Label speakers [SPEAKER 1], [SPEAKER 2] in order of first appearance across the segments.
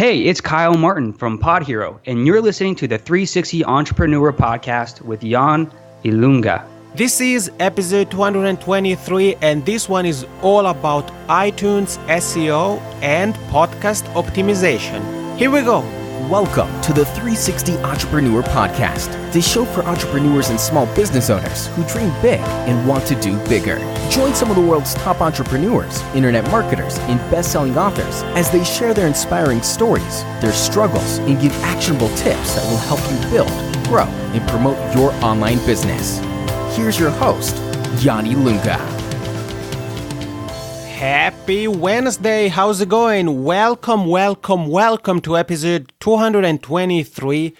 [SPEAKER 1] Hey, it's Kyle Martin from PodHero, and you're listening to the 360 Entrepreneur Podcast with Jan Ilunga.
[SPEAKER 2] This is episode 223, and this one is all about iTunes, SEO, and podcast optimization. Here we go.
[SPEAKER 3] Welcome to the 360 Entrepreneur Podcast, the show for entrepreneurs and small business owners who dream big and want to do bigger. Join some of the world's top entrepreneurs, internet marketers, and best-selling authors as they share their inspiring stories, their struggles, and give actionable tips that will help you build, grow, and promote your online business. Here's your host, Yanni Lunga.
[SPEAKER 2] Happy Wednesday. How's it going? Welcome to episode 223.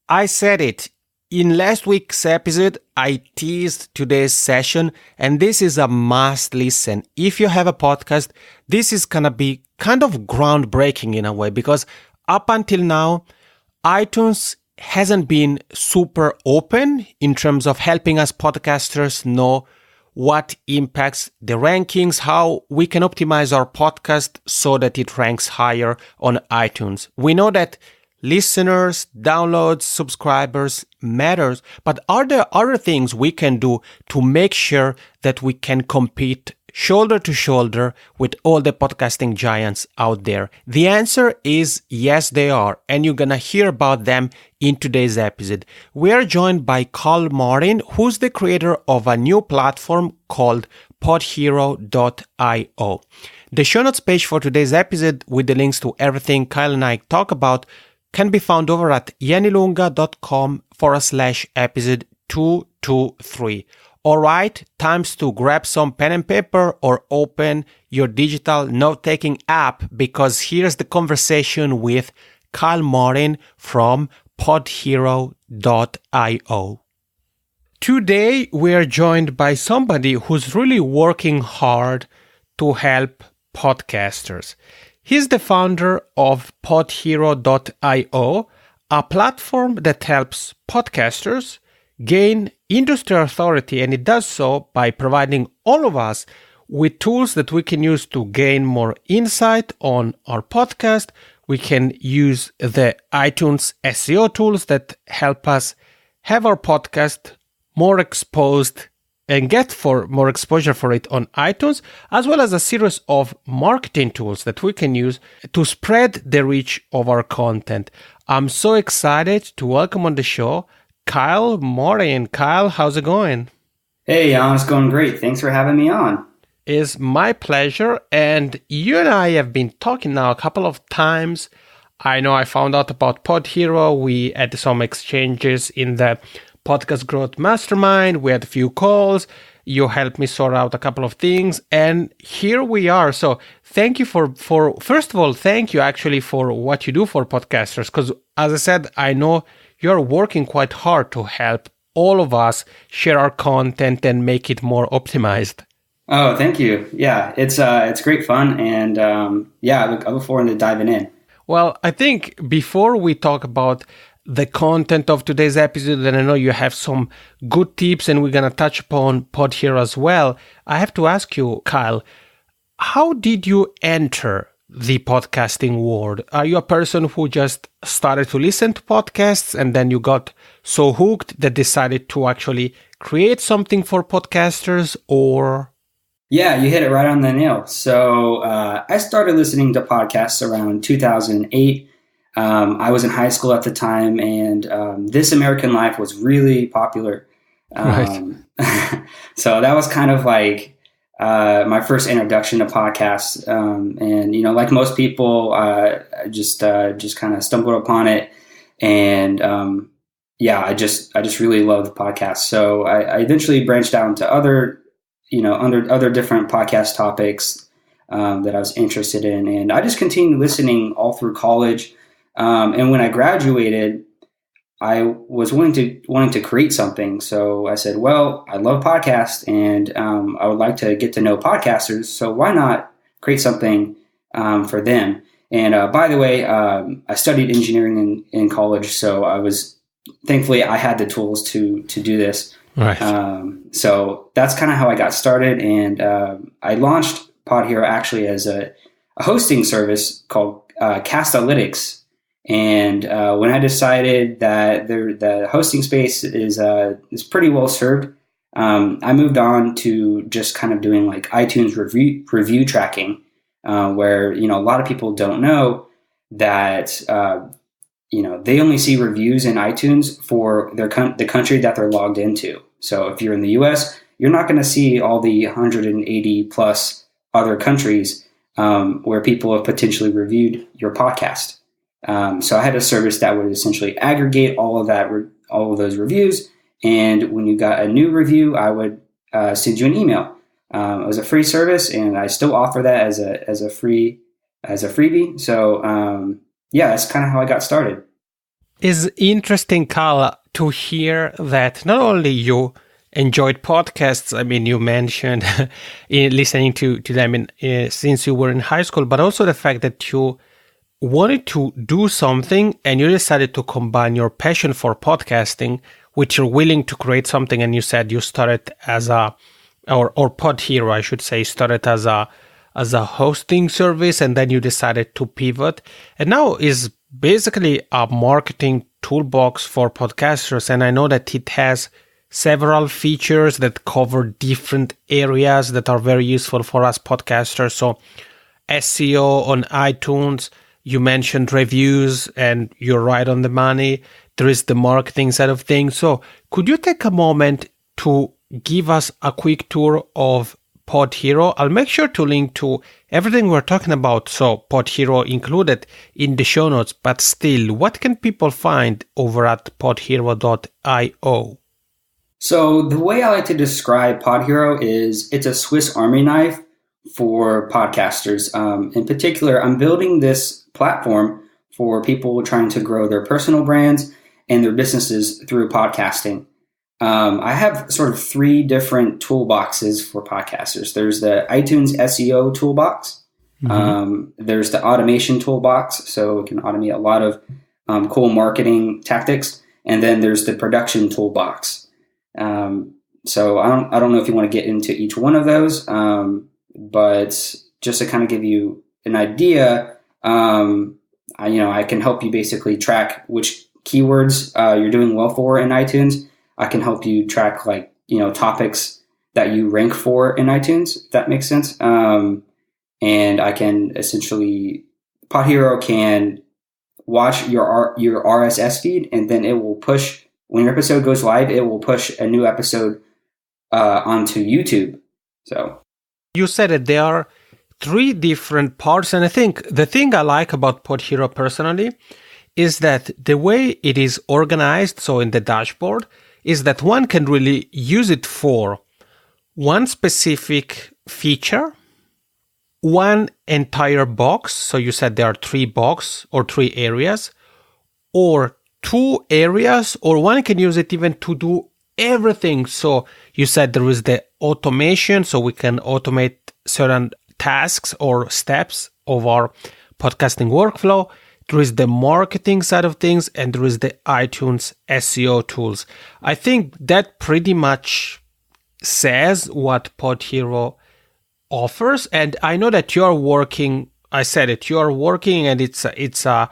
[SPEAKER 2] I said it. In last week's episode, I teased today's session, and this is a must listen. If you have a podcast, this is going to be kind of groundbreaking in a way, because up until now, iTunes hasn't been super open in terms of helping us podcasters know what impacts the rankings, how we can optimize our podcast so that it ranks higher on iTunes. We know that listeners, downloads, subscribers matters, but are there other things we can do to make sure that we can compete shoulder to shoulder with all the podcasting giants out there? The answer is yes, they are, and you're gonna hear about them in today's episode. We are joined by Kyle Martin, who's the creator of a new platform called PodHero.io. The show notes page for today's episode with the links to everything Kyle and I talk about can be found over at yannilunga.com/episode 223. All right, time to grab some pen and paper or open your digital note-taking app, because here's the conversation with Kyle Martin from PodHero.io. Today, we are joined by somebody who's really working hard to help podcasters. He's the founder of PodHero.io, a platform that helps podcasters gain industry authority, and it does so by providing all of us with tools that we can use to gain more insight on our podcast. We can use the iTunes SEO tools that help us have our podcast more exposed and get for more exposure for it on iTunes, as well as a series of marketing tools that we can use to spread the reach of our content. I'm so excited to welcome on the show Kyle Martin. Kyle, how's it going?
[SPEAKER 1] Hey, Jan, it's going great. Thanks for having me on.
[SPEAKER 2] It's my pleasure. And you and I have been talking now a couple of times. I know I found out about PodHero. We had some exchanges in the Podcast Growth Mastermind. We had a few calls. You helped me sort out a couple of things. And here we are. So thank you for first of all, thank you actually for what you do for podcasters. Because as I said, I know you're working quite hard to help all of us share our content and make it more optimized.
[SPEAKER 1] Oh, thank you. Yeah, it's great fun, and I look forward to diving in.
[SPEAKER 2] Well, I think before we talk about the content of today's episode, and I know you have some good tips, and we're gonna touch upon PodHero as well, I have to ask you, Kyle, how did you enter the podcasting world? Are you a person who just started to listen to podcasts and then you got so hooked that decided to actually create something for podcasters, or?
[SPEAKER 1] Yeah, you hit it right on the nail. So I started listening to podcasts around 2008. I was in high school at the time, and This American Life was really popular.
[SPEAKER 2] Right.
[SPEAKER 1] So that was kind of like my first introduction to podcasts, and like most people, I just kind of stumbled upon it, and I just really loved podcasts. So I eventually branched out into other different podcast topics that I was interested in, and I just continued listening all through college. And when I graduated, I was wanting to create something. So I said, well, I love podcasts, and I would like to get to know podcasters. So why not create something for them? And by the way, I studied engineering in college, so thankfully I had the tools to do this.
[SPEAKER 2] Right.
[SPEAKER 1] So that's kind of how I got started, and I launched PodHero actually as a hosting service called Castalytics. And when I decided that the hosting space is pretty well served, I moved on to just kind of doing like iTunes review tracking, where a lot of people don't know that they only see reviews in iTunes for the country that they're logged into. So if you're in the U.S., you're not going to see all the 180 plus other countries where people have potentially reviewed your podcast. So I had a service that would essentially aggregate all of those reviews. And when you got a new review, I would send you an email. It was a free service, and I still offer that as a freebie. So that's kind of how I got started.
[SPEAKER 2] It's interesting, Carl, to hear that not only you enjoyed podcasts. I mean, you mentioned listening to them since you were in high school, but also the fact that you wanted to do something and you decided to combine your passion for podcasting with your willing to create something. And you said you started as or PodHero, I should say, started as a hosting service, and then you decided to pivot. And now is basically a marketing toolbox for podcasters. And I know that it has several features that cover different areas that are very useful for us podcasters. So SEO on iTunes, you mentioned reviews, and you're right on the money. There is the marketing side of things. So could you take a moment to give us a quick tour of PodHero? I'll make sure to link to everything we're talking about, so PodHero included in the show notes, but still, what can people find over at podhero.io?
[SPEAKER 1] So the way I like to describe PodHero is it's a Swiss Army knife for podcasters. In particular, I'm building this platform for people trying to grow their personal brands and their businesses through podcasting. I have sort of three different toolboxes for podcasters. There's the iTunes SEO toolbox. There's the automation toolbox, so it can automate a lot of cool marketing tactics. And then there's the production toolbox. So I don't know if you want to get into each one of those, but just to kind of give you an idea, I can help you basically track which keywords you're doing well for in iTunes. I can help you track topics that you rank for in iTunes, if that makes sense. And I can essentially, PodHero can watch your RSS feed, and then it will push, when your episode goes live, it will push a new episode onto YouTube. So
[SPEAKER 2] you said that there are three different parts, and I think the thing I like about PodHero personally is that the way it is organized, so in the dashboard, is that one can really use it for one specific feature, one entire box. So you said there are three boxes or three areas, or two areas, or one can use it even to do everything. So you said there is the automation, so we can automate certain tasks or steps of our podcasting workflow. There is the marketing side of things, and there is the iTunes SEO tools. I think that pretty much says what PodHero offers. And I know that you're working, I said it, you're working, and it's a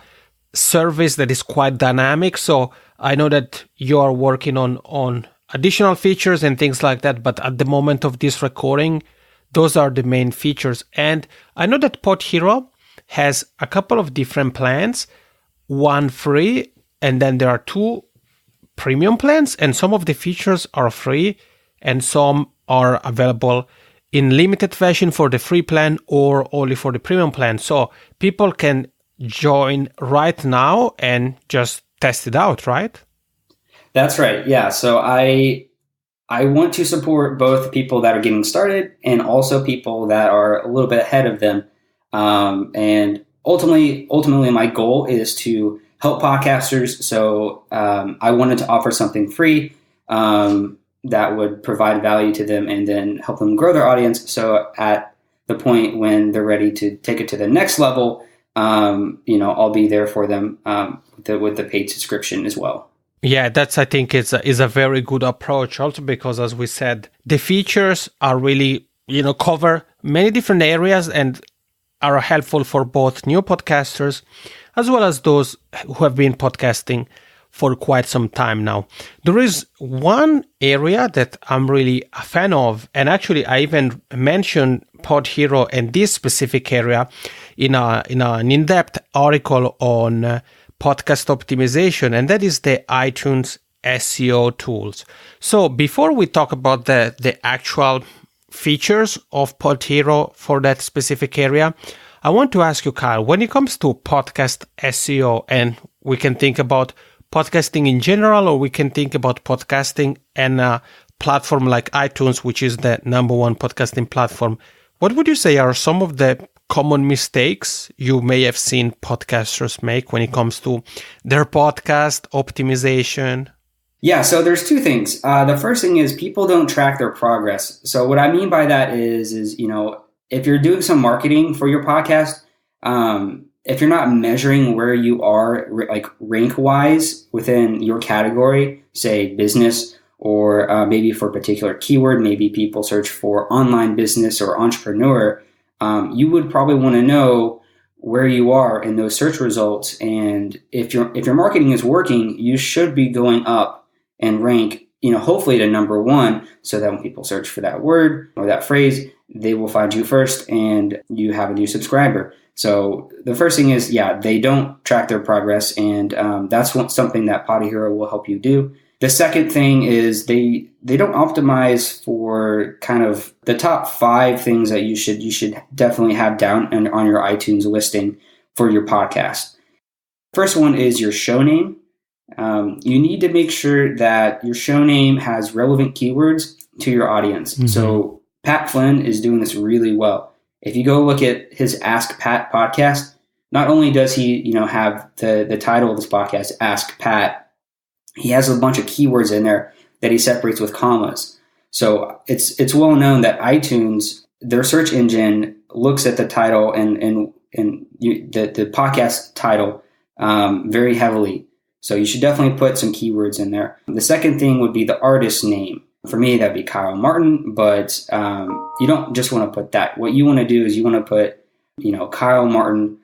[SPEAKER 2] service that is quite dynamic. So I know that you're working on additional features and things like that. But at the moment of this recording, those are the main features. And I know that PodHero has a couple of different plans, one free, and then there are two premium plans, and some of the features are free and some are available in limited version for the free plan or only for the premium plan. So people can join right now and just test it out, right?
[SPEAKER 1] That's right. Yeah. So I want to support both people that are getting started and also people that are a little bit ahead of them. And ultimately, my goal is to help podcasters. So I wanted to offer something free that would provide value to them and then help them grow their audience. So at the point when they're ready to take it to the next level, I'll be there for them with the paid subscription as well.
[SPEAKER 2] Yeah, that's, I think, is a very good approach. Also because, as we said, the features are really, cover many different areas, and are helpful for both new podcasters as well as those who have been podcasting for quite some time now. There is one area that I'm really a fan of, and actually I even mentioned PodHero and this specific area in an in-depth article on podcast optimization, and that is the iTunes SEO tools. So before we talk about the actual features of PodHero for that specific area, I want to ask you, Kyle, when it comes to podcast SEO, and we can think about podcasting in general, or we can think about podcasting and a platform like iTunes, which is the number one podcasting platform, what would you say are some of the common mistakes you may have seen podcasters make when it comes to their podcast optimization?
[SPEAKER 1] Yeah, so there's two things. The first thing is people don't track their progress. So what I mean by that is if you're doing some marketing for your podcast, if you're not measuring where you are like rank wise within your category, say business, or maybe for a particular keyword, maybe people search for online business or entrepreneur, you would probably want to know where you are in those search results. And if your marketing is working, you should be going up and rank, hopefully to number one, so that when people search for that word or that phrase, they will find you first and you have a new subscriber. So the first thing is, they don't track their progress, and that's something that PodHero will help you do. The second thing is they don't optimize for kind of the top 5 things that you should definitely have down on your iTunes listing for your podcast. First one is your show name. You need to make sure that your show name has relevant keywords to your audience. Mm-hmm. So Pat Flynn is doing this really well. If you go look at his Ask Pat podcast, not only does he, have the title of this podcast, Ask Pat, he has a bunch of keywords in there that he separates with commas. So it's well known that iTunes, their search engine, looks at the title and the podcast title very heavily. So you should definitely put some keywords in there. The second thing would be the artist name. For me, that'd be Kyle Martin, but you don't just want to put that. What you want to do is you want to put, Kyle Martin,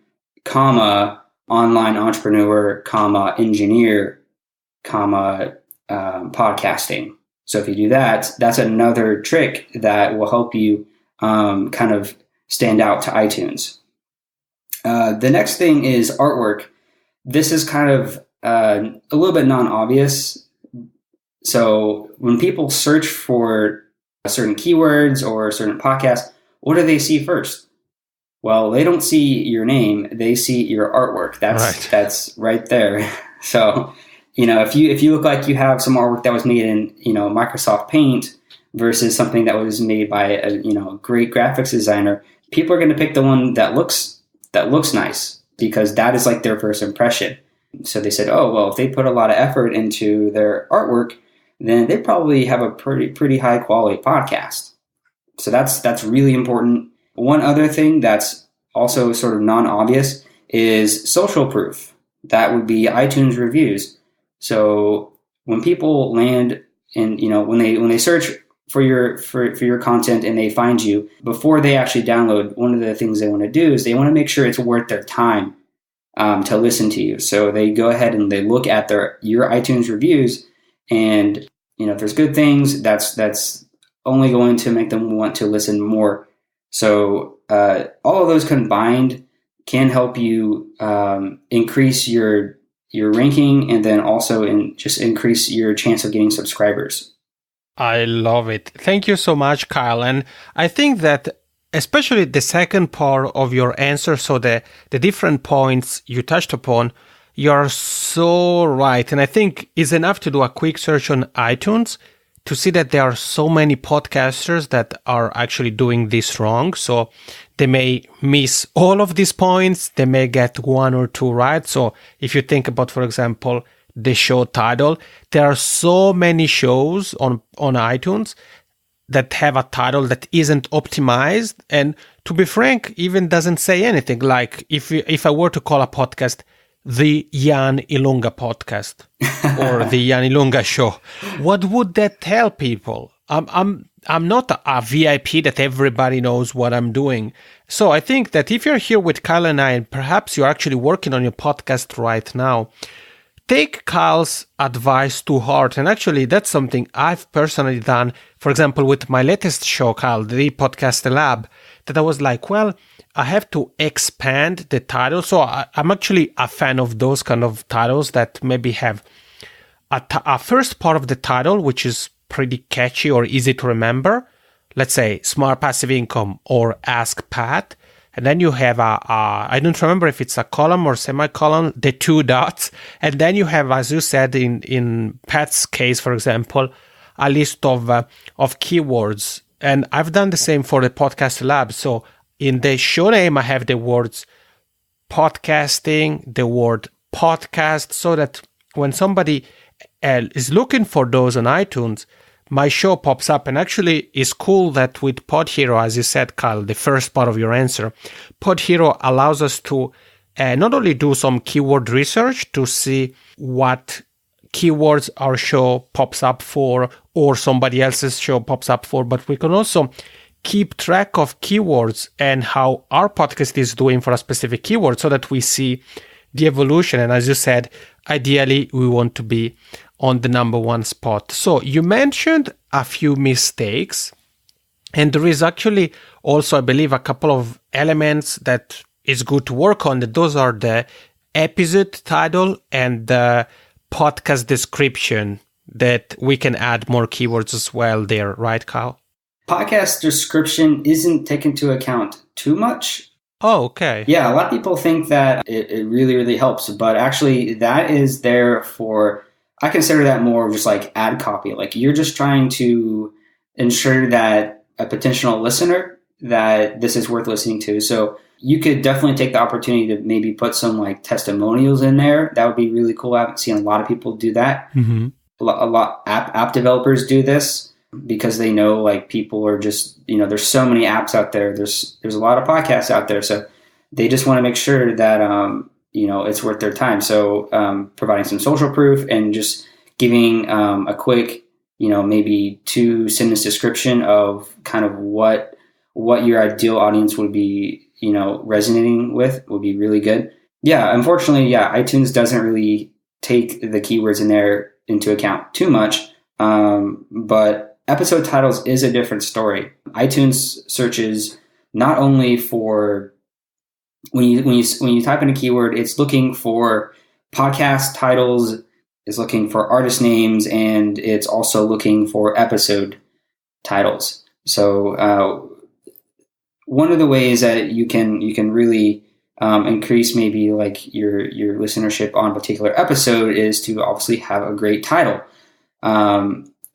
[SPEAKER 1] comma, online entrepreneur, comma, engineer, comma, podcasting. So if you do that, that's another trick that will help you kind of stand out to iTunes. The next thing is artwork. This is kind of a little bit non-obvious. So when people search for certain keywords or certain podcasts, what do they see first? Well, they don't see your name; they see your artwork. That's right there. So, if you look like you have some artwork that was made in Microsoft Paint versus something that was made by a great graphics designer, people are going to pick the one that looks nice because that is like their first impression. So they said, oh well, if they put a lot of effort into their artwork, then they probably have a pretty high quality podcast. So that's really important. One other thing that's also sort of non-obvious is social proof. That would be iTunes reviews. So when people land and when they search for your content and they find you, before they actually download, one of the things they want to do is they want to make sure it's worth their time to listen to you. So they go ahead and they look at your iTunes reviews. And, if there's good things, that's only going to make them want to listen more. So all of those combined can help you increase your ranking and then also just increase your chance of getting subscribers.
[SPEAKER 2] I love it. Thank you so much, Kyle. And I think that especially the second part of your answer, so the different points you touched upon, you're so right. And I think it's enough to do a quick search on iTunes to see that there are so many podcasters that are actually doing this wrong. So they may miss all of these points. They may get one or two right. So if you think about, for example, the show title, there are so many shows on iTunes that have a title that isn't optimized. And to be frank, even doesn't say anything. Like if I were to call a podcast the Jan Ilunga podcast or the Jan Ilunga show, what would that tell people? I'm not a VIP that everybody knows what I'm doing. So I think that if you're here with Kyle and I, and perhaps you're actually working on your podcast right now, take Kyle's advice to heart. And actually, that's something I've personally done, for example, with my latest show, Kyle, the Podcast Lab, that I was like, well, I have to expand the title. So I'm actually a fan of those kind of titles that maybe have a first part of the title, which is pretty catchy or easy to remember. Let's say Smart Passive Income or Ask Pat. And then you have I don't remember if it's a column or semicolon, the 2 dots. And then you have, as you said, in Pat's case, for example, a list of keywords. And I've done the same for the Podcast Lab. So in the show name, I have the words podcasting, the word podcast, so that when somebody is looking for those on iTunes, my show pops up. And actually, it's cool that with PodHero, as you said, Kyle, the first part of your answer, PodHero allows us to not only do some keyword research to see what keywords our show pops up for or somebody else's show pops up for, but we can also keep track of keywords and how our podcast is doing for a specific keyword so that we see the evolution. And as you said, ideally, we want to be on the number 1 spot. So you mentioned a few mistakes, and there is actually also, I believe, a couple of elements that is good to work on. Those are the episode title and the podcast description, that we can add more keywords as well there, right, Kyle?
[SPEAKER 1] Podcast description isn't taken into account too much.
[SPEAKER 2] Oh, okay.
[SPEAKER 1] Yeah, a lot of people think that it really, really helps, but actually that is there for, I consider that more just like ad copy. Like you're just trying to ensure that a potential listener that this is worth listening to. So you could definitely take the opportunity to maybe put some like testimonials in there. That would be really cool. I've seen a lot of people do that.
[SPEAKER 2] Mm-hmm.
[SPEAKER 1] A lot app developers do this because they know like people are just, there's so many apps out there. There's a lot of podcasts out there. So they just want to make sure that, it's worth their time. So providing some social proof and just giving a quick, maybe 2-sentence description of kind of what your ideal audience would be, resonating with would be really good. Yeah, unfortunately, iTunes doesn't really take the keywords in there into account too much. But episode titles is a different story. iTunes searches not only for when you type in a keyword, it's looking for podcast titles, it's looking for artist names, and it's also looking for episode titles. So one of the ways that you can really increase maybe like your listenership on a particular episode is to obviously have a great title.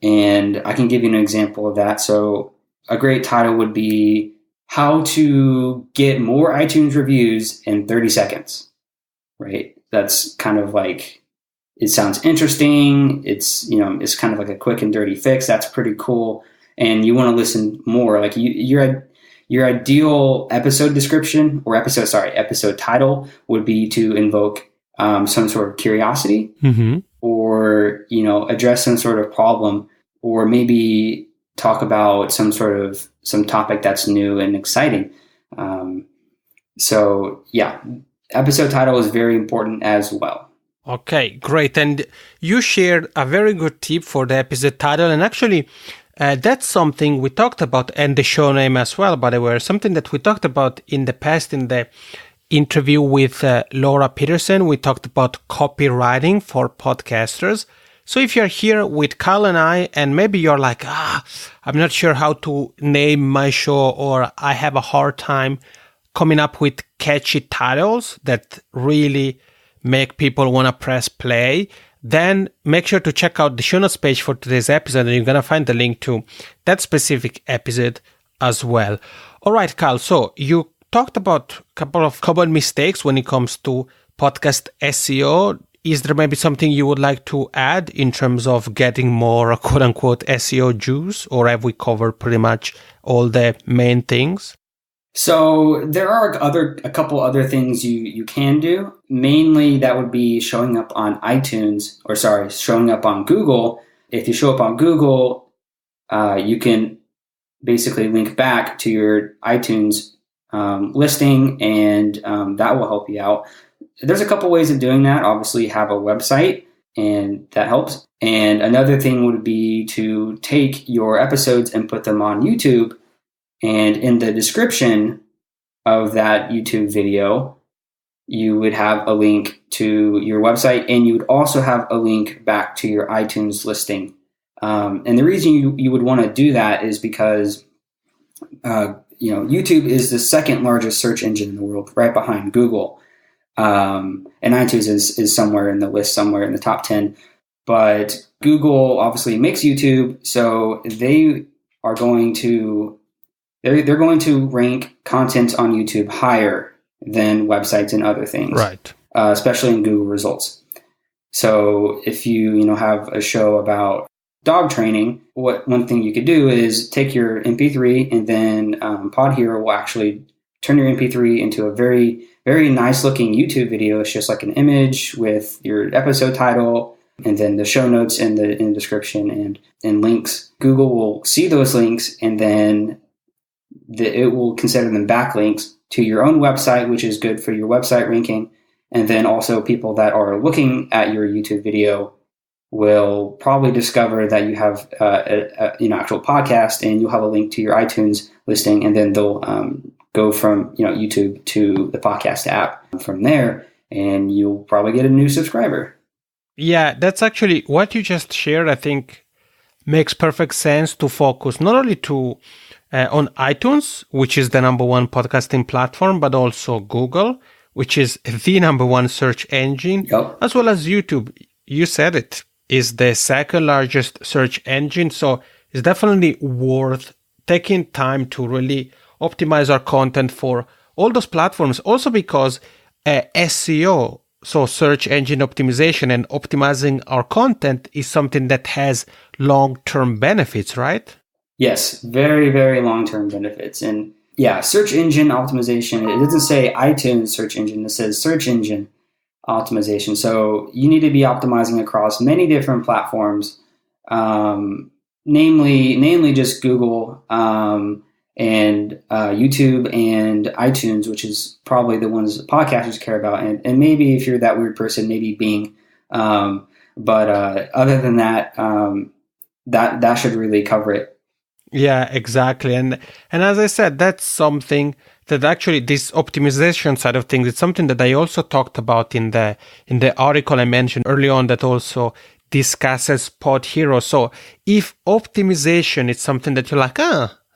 [SPEAKER 1] And I can give you an example of that. So a great title would be how to get more iTunes reviews in 30 seconds, right? That's kind of like, it sounds interesting. It's kind of like a quick and dirty fix. That's pretty cool. And you want to listen more. Like your ideal episode description or episode title would be to invoke some sort of curiosity,
[SPEAKER 2] mm-hmm.
[SPEAKER 1] or, address some sort of problem, or maybe talk about some topic that's new and exciting. So yeah, episode title is very important as well.
[SPEAKER 2] Okay, great. And you shared a very good tip for the episode title. And actually, that's something we talked about, and the show name as well, by the way, something that we talked about in the past in the interview with Laura Peterson. We talked about copywriting for podcasters. So if you're here with Kyle and I, and maybe you're like, I'm not sure how to name my show, or I have a hard time coming up with catchy titles that really make people want to press play, then make sure to check out the show notes page for today's episode, and you're going to find the link to that specific episode as well. All right, Kyle, so you talked about a couple of common mistakes when it comes to podcast SEO. Is there maybe something you would like to add in terms of getting more quote-unquote SEO juice, or have we covered pretty much all the main things?
[SPEAKER 1] So there are a couple other things you can do. Mainly that would be showing up on showing up on Google. If you show up on Google, you can basically link back to your iTunes listing, and that will help you out. There's a couple ways of doing that. Obviously, have a website, and that helps. And another thing would be to take your episodes and put them on YouTube, and in the description of that YouTube video, you would have a link to your website, and you would also have a link back to your iTunes listing. And the reason you would want to do that is because YouTube is the second largest search engine in the world, right behind Google. And iTunes is somewhere in the list, somewhere in the top 10. But Google obviously makes YouTube, so they are going to they're going to rank content on YouTube higher than websites and other things,
[SPEAKER 2] Right?
[SPEAKER 1] Especially in Google results. So if you have a show about dog training, one thing you could do is take your MP3, and then PodHero will actually turn your MP3 into a very, very nice looking YouTube video. It's just like an image with your episode title, and then the show notes in the description and links. Google will see those links, and then it will consider them backlinks to your own website, which is good for your website ranking. And then also people that are looking at your YouTube video will probably discover that you have an actual podcast, and you'll have a link to your iTunes listing, and then they'll go from YouTube to the podcast app from there, and you'll probably get a new subscriber.
[SPEAKER 2] Yeah, that's actually what you just shared. I think makes perfect sense to focus not only on iTunes, which is the number one podcasting platform, but also Google, which is the number one search engine,
[SPEAKER 1] Yep.
[SPEAKER 2] as well as YouTube. You said it is the second largest search engine. So it's definitely worth taking time to really optimize our content for all those platforms. Also because SEO, so search engine optimization, and optimizing our content is something that has long-term benefits, right?
[SPEAKER 1] Yes, very, very long-term benefits. And yeah, search engine optimization, it doesn't say iTunes search engine, it says search engine optimization. So you need to be optimizing across many different platforms, namely just Google and YouTube and iTunes, which is probably the ones that podcasters care about. And maybe if you're that weird person, maybe Bing. But other than that, that should really cover it.
[SPEAKER 2] Yeah, exactly. And as I said, that's something that actually this optimization side of things, it's something that I also talked about in the article I mentioned early on that also discusses PodHero. So if optimization is something that you're like,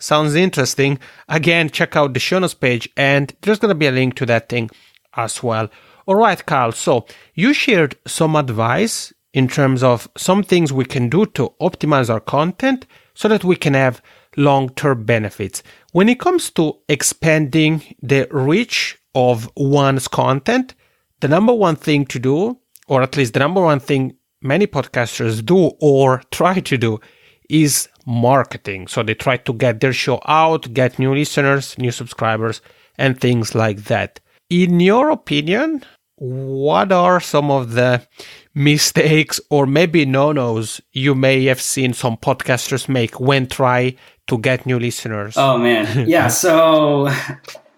[SPEAKER 2] sounds interesting, again, check out the show notes page, and there's going to be a link to that thing as well. All right, Carl. So you shared some advice in terms of some things we can do to optimize our content so that we can have long-term benefits. When it comes to expanding the reach of one's content, the number one thing to do, or at least the number one thing many podcasters do or try to do, is marketing. So they try to get their show out, get new listeners, new subscribers, and things like that. In your opinion, what are some of the mistakes or maybe no-nos you may have seen some podcasters make when try to get new listeners?
[SPEAKER 1] Oh man. Yeah. So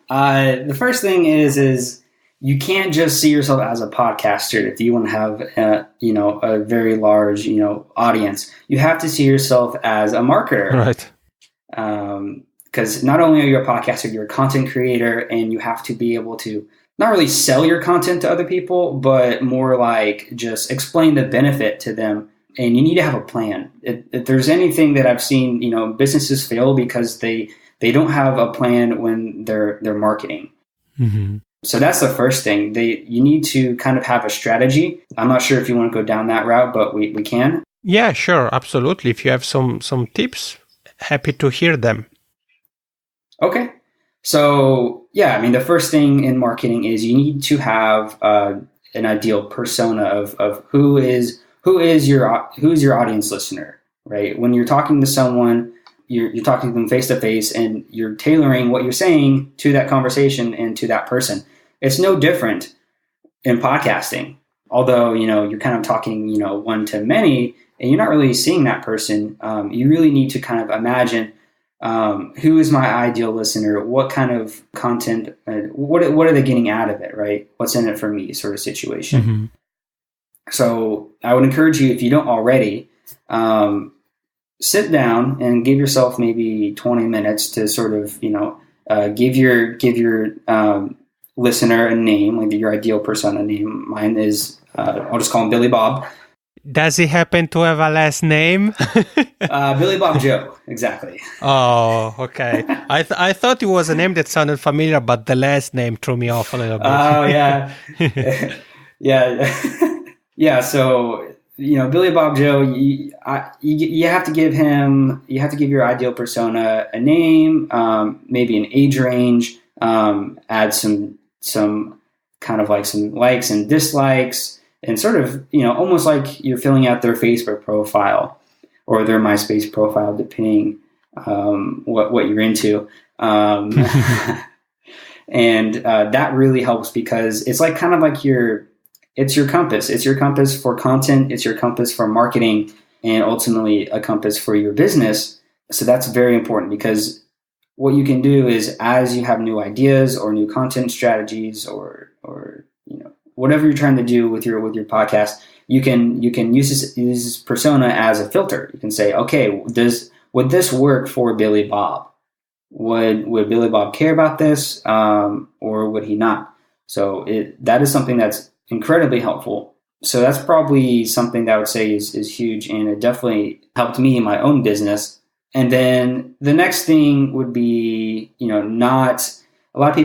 [SPEAKER 1] the first thing is you can't just see yourself as a podcaster if you want to have a very large audience. You have to see yourself as a marketer,
[SPEAKER 2] right?
[SPEAKER 1] Because not only are you a podcaster, you're a content creator, and you have to be able to not really sell your content to other people, but more like just explain the benefit to them. And you need to have a plan. If there's anything that I've seen, businesses fail because they don't have a plan when they're marketing.
[SPEAKER 2] Mm-hmm.
[SPEAKER 1] So that's the first thing. You need to kind of have a strategy. I'm not sure if you want to go down that route, but we can.
[SPEAKER 2] Yeah, sure, absolutely. If you have some tips, happy to hear them. Okay.
[SPEAKER 1] So yeah, the first thing in marketing is you need to have an ideal persona of who's your audience listener, right? When you're talking to someone, you're talking to them face to face, and you're tailoring what you're saying to that conversation and to that person. It's no different in podcasting, although you're kind of talking one to many, and you're not really seeing that person. You really need to kind of imagine who is my ideal listener? What kind of content? What are they getting out of it? Right? What's in it for me? Sort of situation.
[SPEAKER 2] Mm-hmm.
[SPEAKER 1] So I would encourage you, if you don't already, sit down and give yourself maybe 20 minutes to sort of, give your listener a name, like your ideal persona name. Mine is, I'll just call him Billy Bob.
[SPEAKER 2] Does he happen to have a last name?
[SPEAKER 1] Billy Bob Joe, exactly.
[SPEAKER 2] Oh, okay. I thought it was a name that sounded familiar, but the last name threw me off a little bit.
[SPEAKER 1] Oh, yeah. Yeah. Yeah, so, Billy Bob Joe, you have to give your ideal persona a name, maybe an age range, add some kind of like some likes and dislikes, and sort of, almost like you're filling out their Facebook profile or their MySpace profile, depending what you're into. And that really helps, because it's like kind of like it's your compass. It's your compass for content. It's your compass for marketing, and ultimately a compass for your business. So that's very important, because what you can do is, as you have new ideas or new content strategies, or whatever you're trying to do with your podcast, you can use this persona as a filter. You can say, okay, would this work for Billy Bob? Would Billy Bob care about this, or would he not? So that is something that's incredibly helpful. So that's probably something that I would say is huge, and it definitely helped me in my own business. And then the next thing would be, not a lot of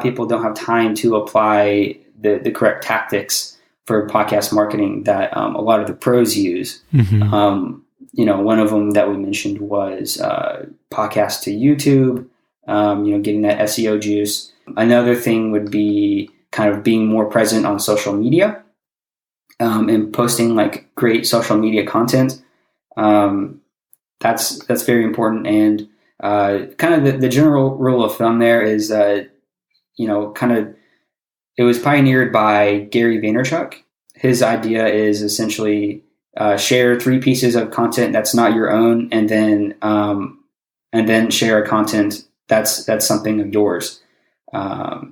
[SPEAKER 1] people don't have time to apply the correct tactics for podcast marketing that a lot of the pros use.
[SPEAKER 2] Mm-hmm.
[SPEAKER 1] One of them that we mentioned was podcast to YouTube, getting that SEO juice. Another thing would be kind of being more present on social media, and posting like great social media content. That's very important. And kind of the general rule of thumb there is, it was pioneered by Gary Vaynerchuk. His idea is essentially share 3 pieces of content that's not your own, and then share a content that's something of yours. I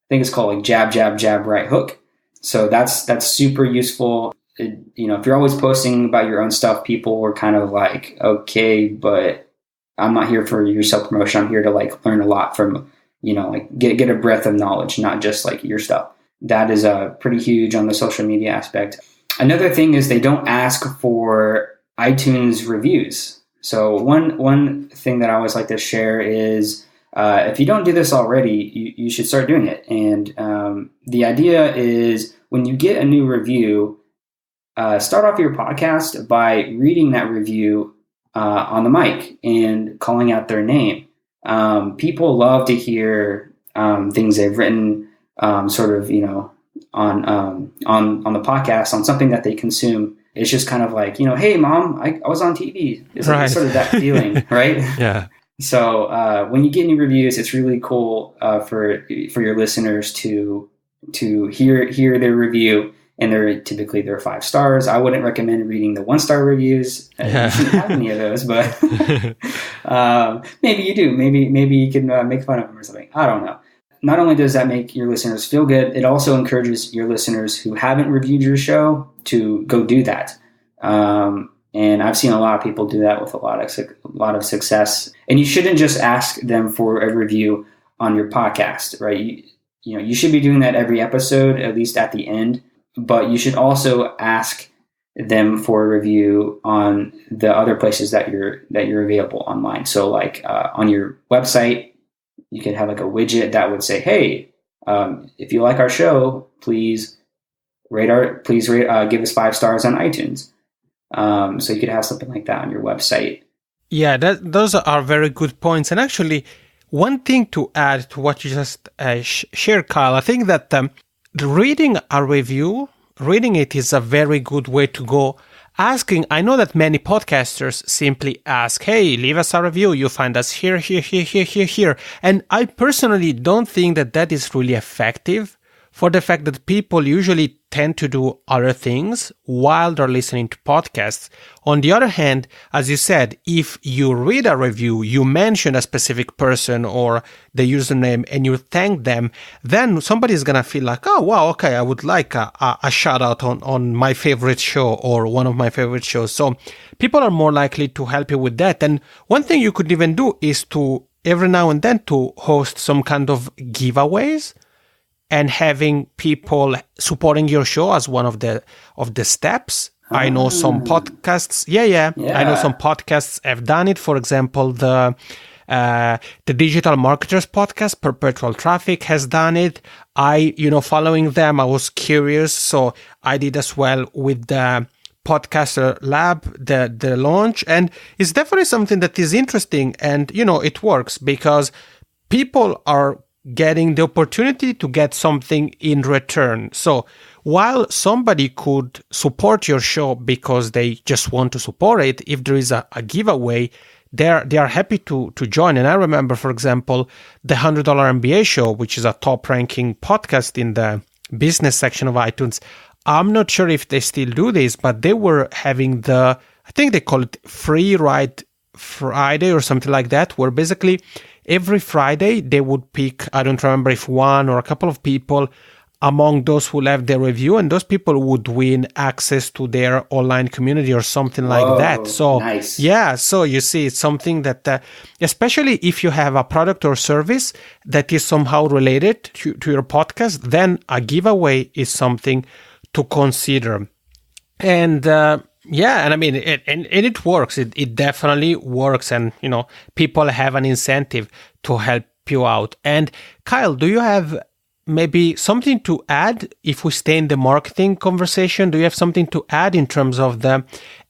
[SPEAKER 1] think it's called like jab, jab, jab, right hook. So that's super useful. If you're always posting about your own stuff, people are kind of like, okay, but I'm not here for your self promotion. I'm here to like learn a lot from, like get a breadth of knowledge, not just like your stuff. That is pretty huge on the social media aspect. Another thing is they don't ask for iTunes reviews. So one thing that I always like to share is, if you don't do this already, you should start doing it. And the idea is, when you get a new review, start off your podcast by reading that review on the mic and calling out their name. People love to hear things they've written, sort of, on the podcast, on something that they consume. It's just kind of like, hey, Mom, I was on TV. It's
[SPEAKER 2] right.
[SPEAKER 1] Like sort of that feeling, right?
[SPEAKER 2] Yeah.
[SPEAKER 1] So when you get new reviews, it's really cool for your listeners to hear their review, and they're 5 stars. I wouldn't recommend reading the 1-star reviews. You shouldn't have any of those, but maybe you do. Maybe you can make fun of them or something. I don't know. Not only does that make your listeners feel good, it also encourages your listeners who haven't reviewed your show to go do that. And I've seen a lot of people do that with a lot of success. And you shouldn't just ask them for a review on your podcast, right? You should be doing that every episode, at least at the end. But you should also ask them for a review on the other places that you're available online. So, like on your website, you could have like a widget that would say, "Hey, if you like our show, please give us 5 stars on iTunes." So you could have something like that on your website.
[SPEAKER 2] Yeah, those are very good points. And actually, one thing to add to what you just shared, Kyle, I think that reading a review, reading it is a very good way to go. I know that many podcasters simply ask, hey, leave us a review. You find us here. And I personally don't think that is really effective for the fact that people usually tend to do other things while they're listening to podcasts. On the other hand, as you said, if you read a review, you mention a specific person or the username and you thank them, then somebody's going to feel like, oh, wow, okay, I would like a shout out on my favorite show or one of my favorite shows. So people are more likely to help you with that. And one thing you could even do is to every now and then to host some kind of giveaways and having people supporting your show as one of the steps. I know some podcasts. Yeah. I know some podcasts have done it. For example, the Digital Marketers podcast, Perpetual Traffic, has done it. Following them, I was curious, so I did as well with the Podcaster Lab, the launch, and it's definitely something that is interesting, and it works because people are getting the opportunity to get something in return. So while somebody could support your show because they just want to support it, if there is a giveaway, they are happy to join. And I remember, for example, the $100 MBA show, which is a top-ranking podcast in the business section of iTunes. I'm not sure if they still do this, but they were having I think they call it Free Ride Friday or something like that, where basically every Friday they would pick, I don't remember if one or a couple of people among those who left their review, and those people would win access to their online community or something like that. So
[SPEAKER 1] nice.
[SPEAKER 2] Yeah, so you see, it's something that, especially if you have a product or service that is somehow related to your podcast, then a giveaway is something to consider. And and I mean, it works. It definitely works, and people have an incentive to help you out. And Kyle, do you have maybe something to add if we stay in the marketing conversation? Do you have something to add in terms of the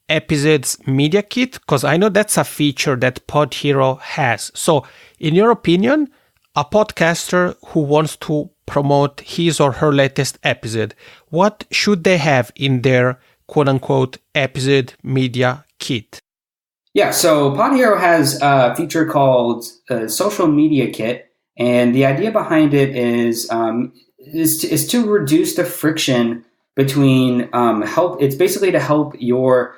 [SPEAKER 2] episodes media kit? Because I know that's a feature that PodHero has. So in your opinion, a podcaster who wants to promote his or her latest episode, what should they have in their quote-unquote episode media kit?
[SPEAKER 1] Yeah, so PodHero has a feature called Social Media Kit, and the idea behind it is to reduce the friction between help. It's basically to help your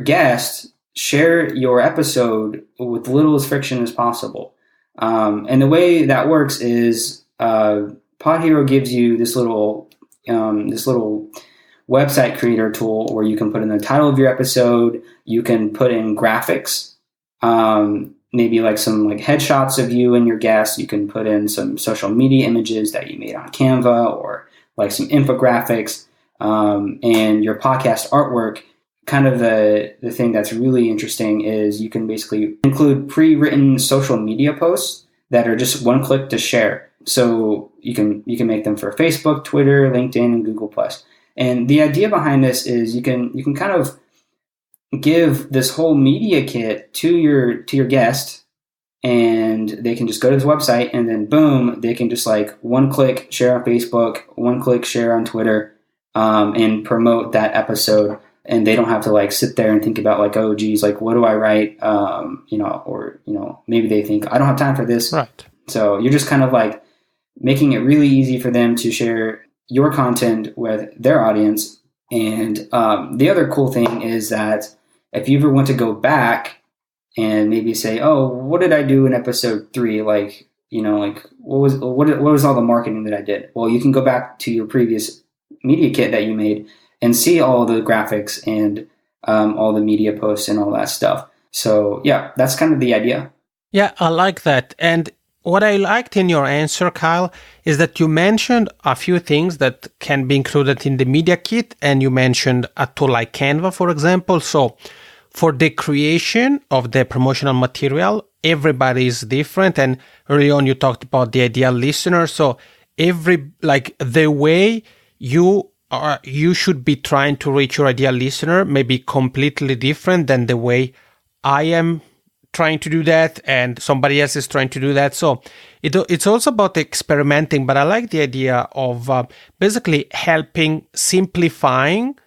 [SPEAKER 1] guest share your episode with little as friction as possible. And the way that works is PodHero gives you this little website creator tool where you can put in the title of your episode. You can put in graphics, maybe like some headshots of you and your guests. You can put in some social media images that you made on Canva, or like some infographics, and your podcast artwork. Kind of the thing that's really interesting is you can basically include pre-written social media posts that are just one click to share. So you can make them for Facebook, Twitter, LinkedIn, and Google+. And the idea behind this is you can kind of give this whole media kit to your guest, and they can just go to this website, and then boom, they can just one click share on Facebook, one click share on Twitter, and promote that episode. And they don't have to sit there and think about oh geez, what do I write? Or maybe they think I don't have time for this.
[SPEAKER 2] Right.
[SPEAKER 1] So you're just kind of making it really easy for them to share your content with their audience. And the other cool thing is that if you ever want to go back and maybe say, oh, what did I do in episode 3? What was all the marketing that I did? Well, you can go back to your previous media kit that you made and see all the graphics and all the media posts and all that stuff. So yeah, that's kind of the idea.
[SPEAKER 2] Yeah, I like that. And what I liked in your answer, Kyle, is that you mentioned a few things that can be included in the media kit, and you mentioned a tool like Canva, for example. So for the creation of the promotional material, everybody is different. And early on, you talked about the ideal listener. So the way you should be trying to reach your ideal listener may be completely different than the way I am trying to do that and somebody else is trying to do that. So it's also about experimenting, but I like the idea of basically helping simplifying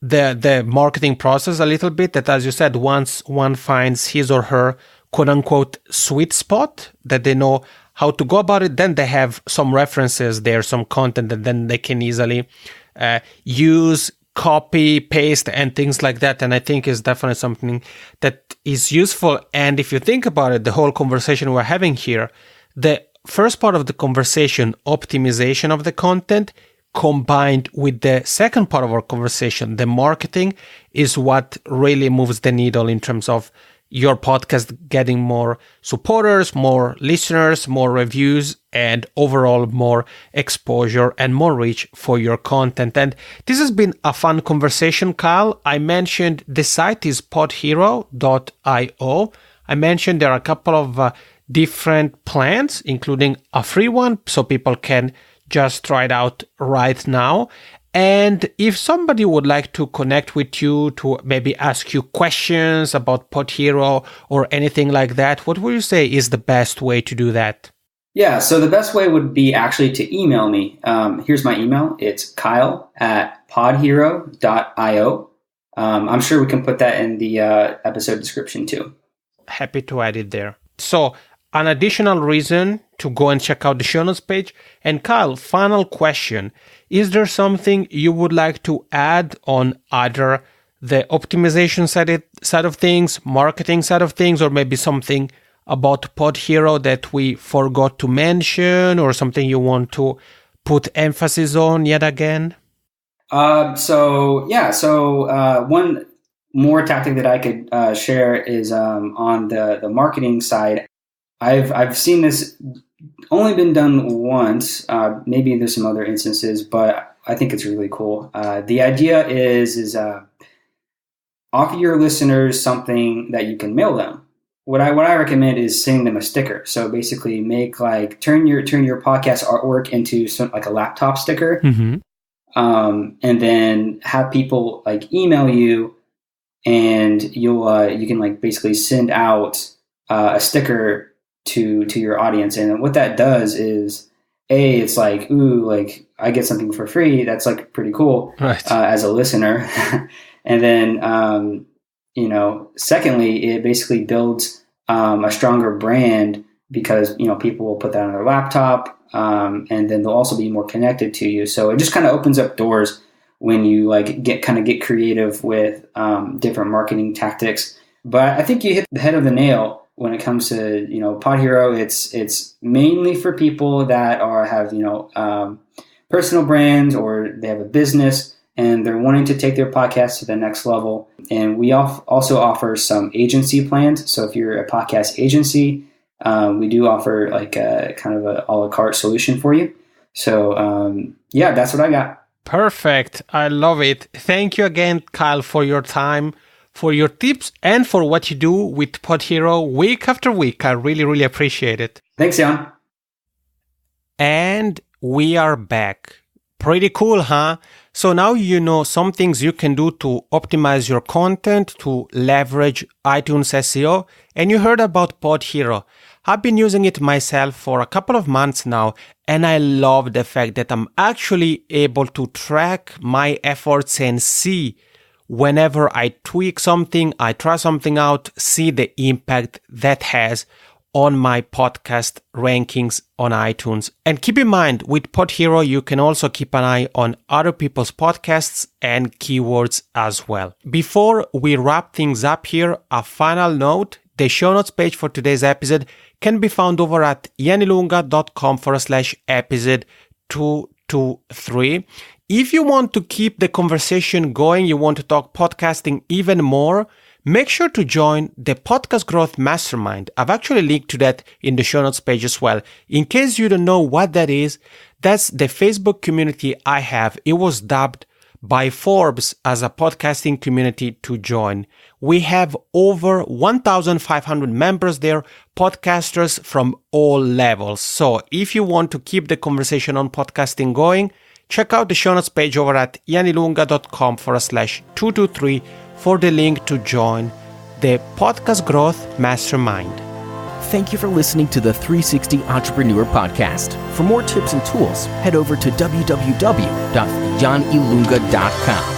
[SPEAKER 2] the marketing process a little bit, that, as you said, once one finds his or her quote unquote sweet spot, that they know how to go about it. Then they have some references there, some content that then they can easily use, copy, paste, and things like that. And I think is definitely something that is useful. And if you think about it, the whole conversation we're having here, the first part of the conversation, optimization of the content, combined with the second part of our conversation, the marketing, is what really moves the needle in terms of your podcast getting more supporters, more listeners, more reviews, and overall more exposure and more reach for your content. And this has been a fun conversation, Kyle. I mentioned the site is podhero.io. I mentioned there are a couple of different plans, including a free one, so people can just try it out right now. And if somebody would like to connect with you to maybe ask you questions about PodHero or anything like that, what would you say is the best way to do that?
[SPEAKER 1] Yeah, so the best way would be actually to email me. Here's my email. It's kyle@podhero.io. I'm sure we can put that in the episode description too.
[SPEAKER 2] Happy to add it there. So an additional reason to go and check out the show notes page. And Kyle, final question. Is there something you would like to add on either the optimization side of things, marketing side of things, or maybe something about PodHero that we forgot to mention, or something you want to put emphasis on yet again?
[SPEAKER 1] So one more tactic that I could share is on the marketing side. I've seen this only been done once. Maybe there's some other instances, but I think it's really cool. The idea is offer your listeners something that you can mail them. What I recommend is sending them a sticker. So basically, turn your podcast artwork into like a laptop sticker, and then have people like email you, and you can basically send out a sticker to your audience. And what that does is, it's like, I get something for free. That's like pretty cool, right, as a listener. And then, secondly, it basically builds a stronger brand because, people will put that on their laptop, and then they'll also be more connected to you. So it just kind of opens up doors when you get creative with different marketing tactics. But I think you hit the head of the nail. When it comes to, PodHero, it's mainly for people that have personal brands, or they have a business and they're wanting to take their podcast to the next level. And we also offer some agency plans. So if you're a podcast agency, we do offer like a kind of a a la carte solution for you. So that's what I got.
[SPEAKER 2] Perfect. I love it. Thank you again, Kyle, for your time, for your tips, and for what you do with PodHero week after week. I really, really appreciate it.
[SPEAKER 1] Thanks, Jan.
[SPEAKER 2] And we are back. Pretty cool, huh? So now you know some things you can do to optimize your content, to leverage iTunes SEO, and you heard about PodHero. I've been using it myself for a couple of months now, and I love the fact that I'm actually able to track my efforts and see whenever I tweak something, I try something out, see the impact that has on my podcast rankings on iTunes. And keep in mind, with PodHero, you can also keep an eye on other people's podcasts and keywords as well. Before we wrap things up here, a final note, the show notes page for today's episode can be found over at yanilunga.com/episode 223. If you want to keep the conversation going, you want to talk podcasting even more, make sure to join the Podcast Growth Mastermind. I've actually linked to that in the show notes page as well. In case you don't know what that is, that's the Facebook community I have. It was dubbed by Forbes as a podcasting community to join. We have over 1,500 members there, podcasters from all levels. So if you want to keep the conversation on podcasting going, check out the show notes page over at yanilunga.com/223 for the link to join the Podcast Growth Mastermind.
[SPEAKER 3] Thank you for listening to the 360 Entrepreneur Podcast. For more tips and tools, head over to www.yanilunga.com.